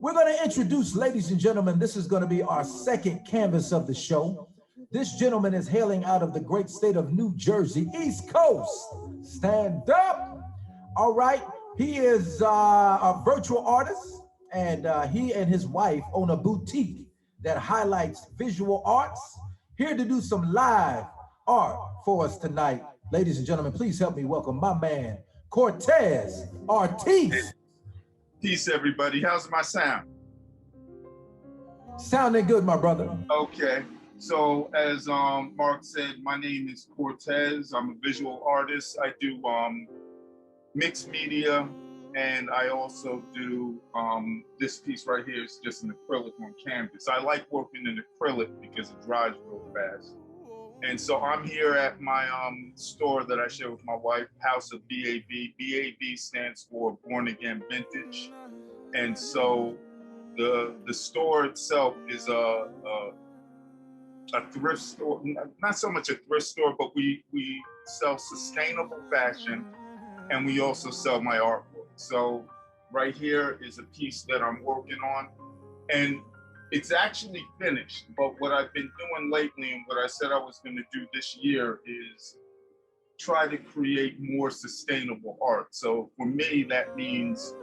We're going to introduce, ladies and gentlemen, this is going to be our second canvas of the show. This gentleman is hailing out of the great state of New Jersey, East Coast. Stand up. All right. He is a virtual artist, and he and his wife own a boutique that highlights visual arts. Here to do some live art for us tonight. Ladies and gentlemen, please help me welcome my man, Kortez Artise. Peace, everybody. How's my sound? Sounding good, my brother. Okay. So as Mark said, my name is Kortez. I'm a visual artist. I do mixed media, and I also do this piece right here is just an acrylic on canvas. I like working in acrylic because it dries real fast. And so I'm here at my store that I share with my wife, House of BAV. BAV stands for Born Again Vintage. And so the store itself is a thrift store, not so much a thrift store, but we sell sustainable fashion, and we also sell my artwork. So right here is a piece that I'm working on, and it's actually finished, but what I've been doing lately and what I said I was going to do this year is try to create more sustainable art. So for me, that means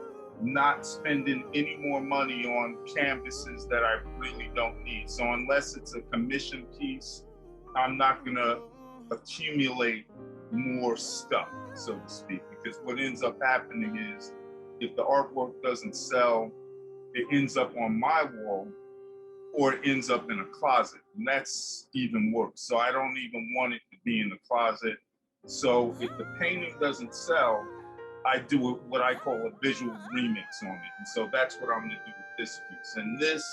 not spending any more money on canvases that I really don't need. So unless it's a commission piece, I'm not going to accumulate more stuff, so to speak, because what ends up happening is if the artwork doesn't sell, it ends up on my wall, or it ends up in a closet, and that's even worse. So I don't even want it to be in the closet. So if the painting doesn't sell, I do what I call a visual remix on it. And so that's what I'm gonna do with this piece. And this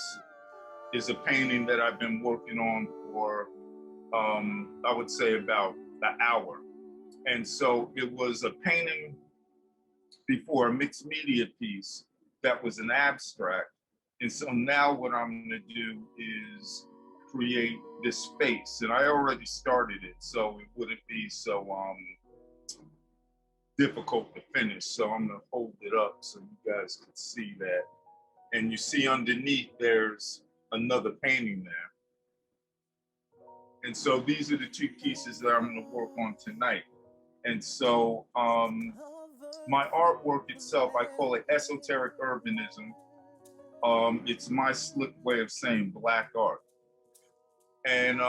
is a painting that I've been working on for, I would say about an hour. And so it was a painting before, a mixed media piece that was an abstract. And so now what I'm gonna do is create this space. And I already started it, so it wouldn't be so difficult to finish. So I'm gonna hold it up so you guys can see that. And you see underneath there's another painting there. And so these are the two pieces that I'm gonna work on tonight. And so my artwork itself, I call it esoteric urbanism. It's my slick way of saying black art. And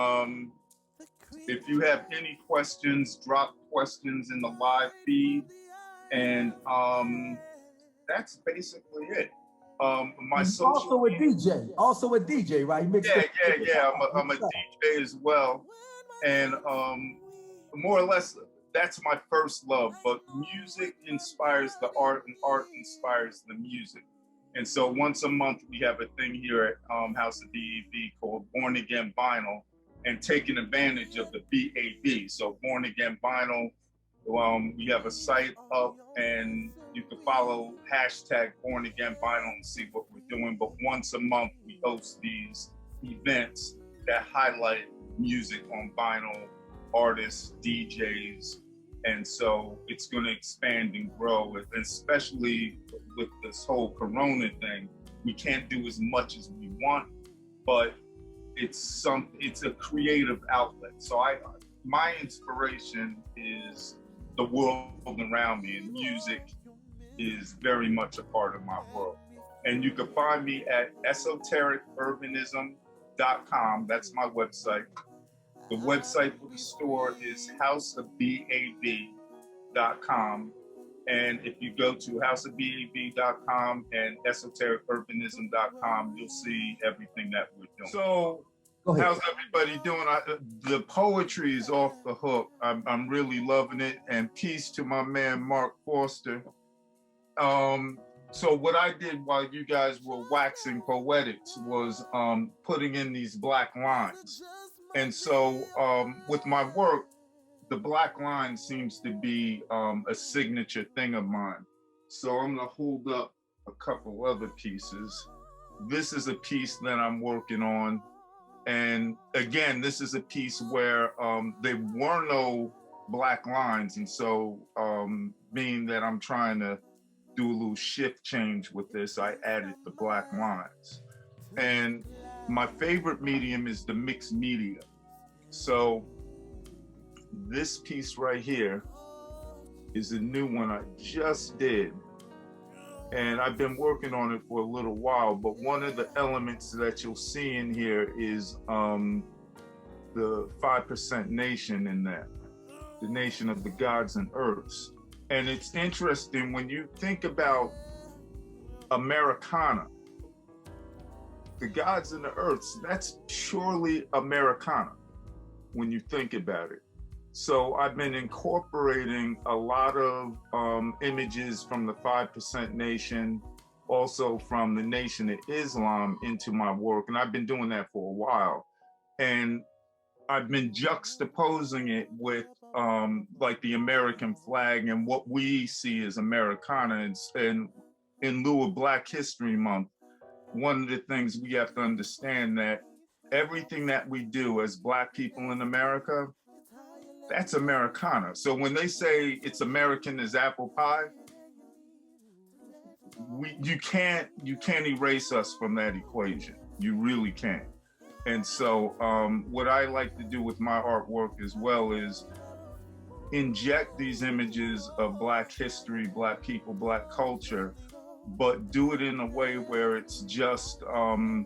if you have any questions, drop questions in the live feed. And that's basically it. My social also a DJ, right? Yeah. I'm a DJ as well. And more or less, that's my first love. But music inspires the art, and art inspires the music. And so once a month, we have a thing here at House of BAV called Born Again Vinyl, and taking advantage of the BAV. So Born Again Vinyl, we have a site up, and you can follow hashtag Born Again Vinyl and see what we're doing. But once a month, we host these events that highlight music on vinyl, artists, DJs. And so it's going to expand and grow, especially with this whole Corona thing. We can't do as much as we want, but it's a creative outlet. So my inspiration is the world around me, and music is very much a part of my world. And you can find me at esotericurbanism.com. That's my website. The website for the store is houseofbav.com. And if you go to houseofbav.com and esotericurbanism.com, you'll see everything that we're doing. So how's everybody doing? The poetry is off the hook. I'm really loving it. And peace to my man, Mark Foster. So what I did while you guys were waxing poetics was putting in these black lines. And so with my work, the black line seems to be a signature thing of mine. So I'm gonna hold up a couple other pieces. This is a piece that I'm working on. And again, this is a piece where there were no black lines. And so being that I'm trying to do a little shift change with this. I added the black lines. And my favorite medium is the mixed media. So this piece right here is a new one I just did. And I've been working on it for a little while, but one of the elements that you'll see in here is the 5% nation in that, the nation of the gods and earths. And it's interesting when you think about Americana, the gods and the earths, that's purely Americana when you think about it. So I've been incorporating a lot of images from the 5% nation, also from the Nation of Islam into my work. And I've been doing that for a while. And I've been juxtaposing it with like the American flag and what we see as Americana. And in lieu of Black History Month, one of the things we have to understand that everything that we do as Black people in America, that's Americana. So when they say it's American as apple pie, you can't erase us from that equation. You really can't. And so what I like to do with my artwork as well is inject these images of Black history, Black people, Black culture, but do it in a way where it's just part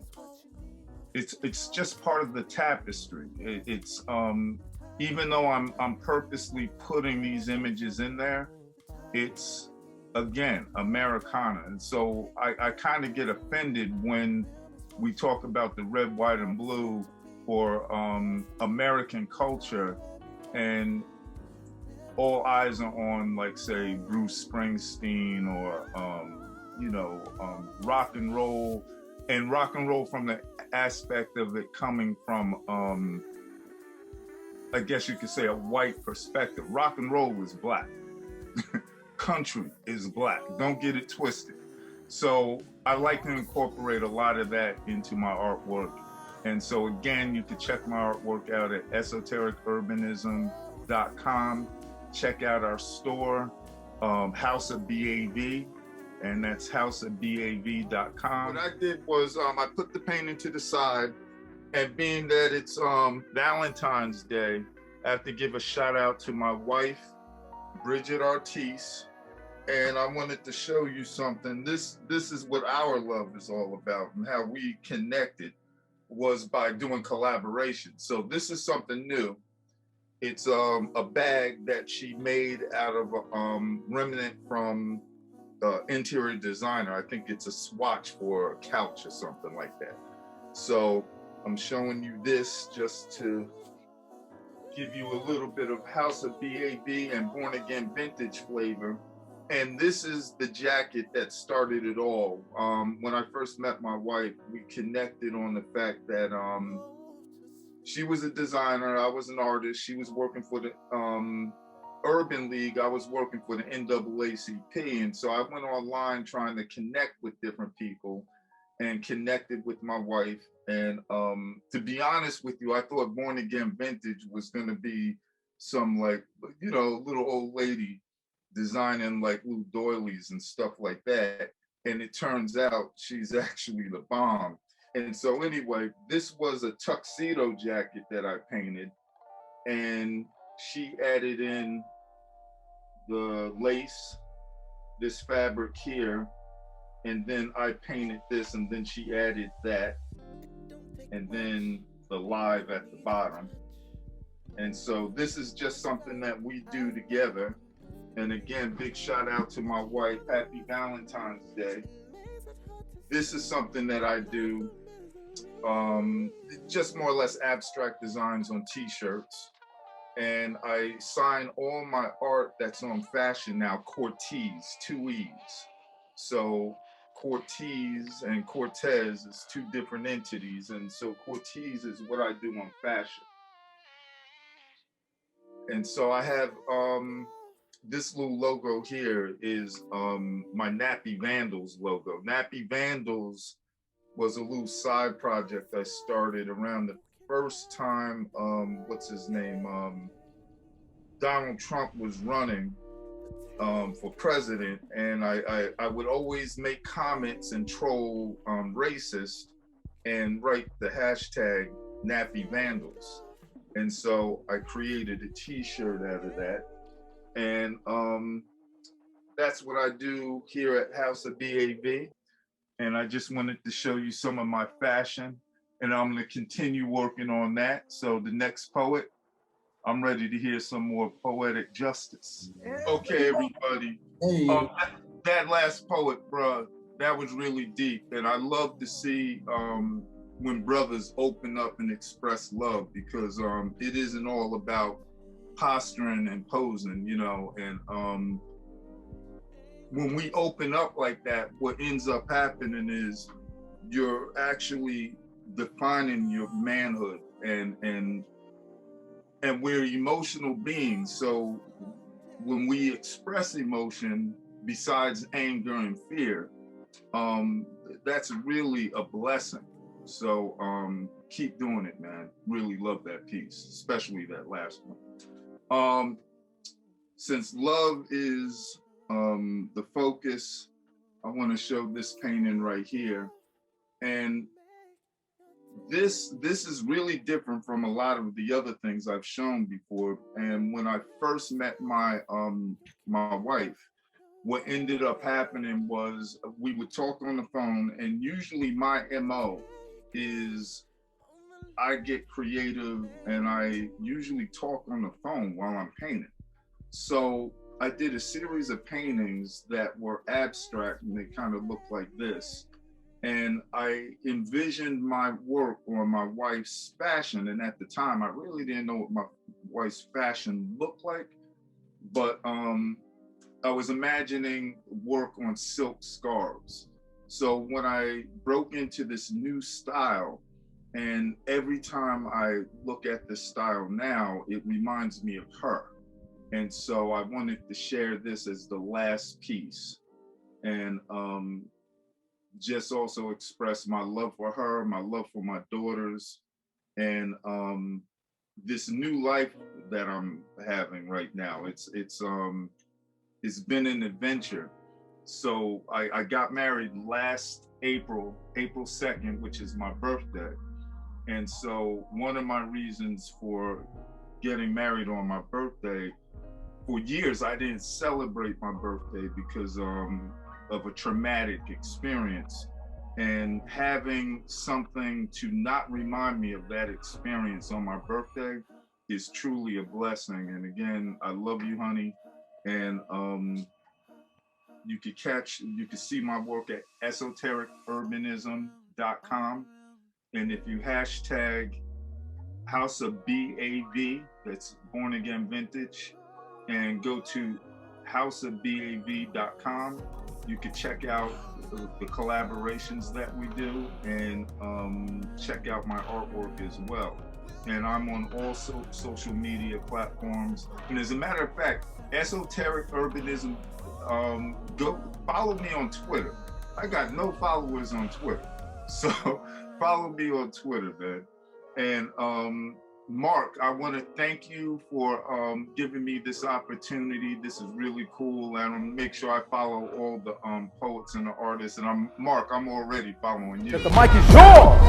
of the tapestry. It's even though I'm purposely putting these images in there, it's again Americana. And so I kind of get offended when we talk about the red, white, and blue or American culture, and all eyes are on, like, say, Bruce Springsteen or rock and roll from the aspect of it coming from I guess you could say a white perspective. Rock and roll is Black. Country is Black. Don't get it twisted. So I like to incorporate a lot of that into my artwork. And so again, you can check my artwork out at esotericurbanism.com. Check out our store, House of BAV, and that's houseofbav.com. What I did was I put the painting to the side, and being that it's Valentine's Day, I have to give a shout out to my wife, Kortez Artise, and I wanted to show you something. This is what our love is all about, and how we connected was by doing collaboration. So this is something new. It's a bag that she made out of a remnant from interior designer. I think it's a swatch for a couch or something like that. So I'm showing you this just to give you a little bit of House of BAV and Born Again vintage flavor. And this is the jacket that started it all. When I first met my wife, we connected on the fact that she was a designer, I was an artist. She was working for the Urban League, I was working for the NAACP. And so I went online trying to connect with different people and connected with my wife. And to be honest with you, I thought Born Again Vintage was going to be some, like, little old lady designing like little doilies and stuff like that. And it turns out she's actually the bomb. And so anyway, this was a tuxedo jacket that I painted, and she added in the lace, this fabric here, and then I painted this, and then she added that, and then the live at the bottom. And so this is just something that we do together. And again, big shout out to my wife. Happy Valentine's Day. This is something that I do, just more or less abstract designs on t-shirts. And I sign all my art that's on fashion now, Kortez, 2 E's. So Kortez and Kortez is two different entities. And so Kortez is what I do on fashion. And so I have, this little logo here is my Nappy Vandals logo. Nappy Vandals was a little side project I started around the first time, what's his name? Donald Trump was running. for president, and I would always make comments and troll racist and write the hashtag Nappy Vandals. And so I created a t-shirt out of that. And that's what I do here at House of BAV. And I just wanted to show you some of my fashion, and I'm gonna continue working on that. So the next poet, I'm ready to hear some more poetic justice. Okay, everybody. Hey. That last poet, bruh, that was really deep. And I love to see when brothers open up and express love, because it isn't all about posturing and posing, you know. And when we open up like that, what ends up happening is you're actually defining your manhood, and we're emotional beings. So when we express emotion, besides anger and fear, that's really a blessing. So keep doing it, man. Really love that piece, especially that last one. Since love is the focus, I want to show this painting right here. And this is really different from a lot of the other things I've shown before. And when I first met my my wife, what ended up happening was we would talk on the phone, and usually my MO is I get creative and I usually talk on the phone while I'm painting. So I did a series of paintings that were abstract, and they kind of looked like this. And I envisioned my work on my wife's fashion. And at the time, I really didn't know what my wife's fashion looked like. But I was imagining work on silk scarves. So when I broke into this new style, and every time I look at this style now, it reminds me of her. And so I wanted to share this as the last piece, and just also express my love for her, my love for my daughters, and this new life that I'm having right now. It's been an adventure. So I got married last April 2nd, which is my birthday. And so one of my reasons for getting married on my birthday, for years I didn't celebrate my birthday because of a traumatic experience. And having something to not remind me of that experience on my birthday is truly a blessing. And again, I love you, honey. And you can see my work at esotericurbanism.com. And if you hashtag House of BAV, that's Born Again Vintage, and go to houseofbav.com, you can check out the collaborations that we do, and check out my artwork as well. And I'm on all social media platforms. And as a matter of fact, Esoteric Urbanism, go follow me on Twitter. I got no followers on Twitter, so follow me on Twitter, man. And Mark, I want to thank you for giving me this opportunity. This is really cool, and I'm gonna make sure I follow all the poets and the artists. And Mark, I'm already following you. The mic is yours.